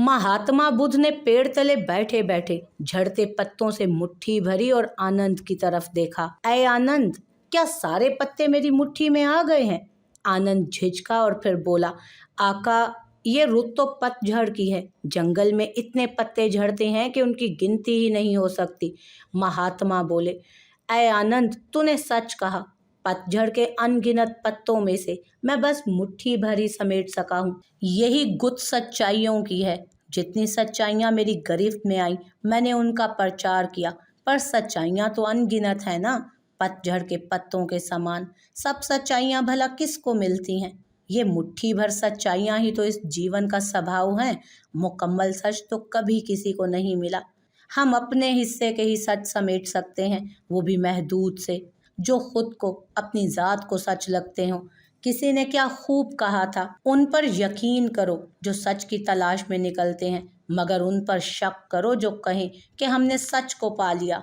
महात्मा बुद्ध ने पेड़ तले बैठे बैठे झड़ते पत्तों से मुट्ठी भरी और आनंद की तरफ देखा। ऐ आनंद, क्या सारे पत्ते मेरी मुट्ठी में आ गए हैं? आनंद झिझका और फिर बोला, आका, ये रुत तो पतझड़ की है। जंगल में इतने पत्ते झड़ते हैं कि उनकी गिनती ही नहीं हो सकती। महात्मा बोले, ऐ आनंद, तूने सच कहा। पतझड़ के अनगिनत पत्तों में से मैं बस मुट्ठी भर ही समेट सका हूँ। यही गुत्थ सच्चाइयों की है। जितनी सच्चाइयाँ मेरी गिरफ्त में आई, मैंने उनका प्रचार किया, पर सच्चाइयाँ तो अनगिनत है ना, पतझड़ के पत्तों के समान। सब सच्चाइयाँ भला किसको मिलती हैं? ये मुट्ठी भर सच्चाइयाँ ही तो इस जीवन का स्वभाव हैं। मुकम्मल सच तो कभी किसी को नहीं मिला। हम अपने हिस्से के ही सच समेट सकते हैं, वो भी महदूद से, जो खुद को, अपनी ज़ात को सच लगते हों। किसी ने क्या खूब कहा था, उन पर यकीन करो जो सच की तलाश में निकलते हैं, मगर उन पर शक करो जो कहें कि हमने सच को पा लिया।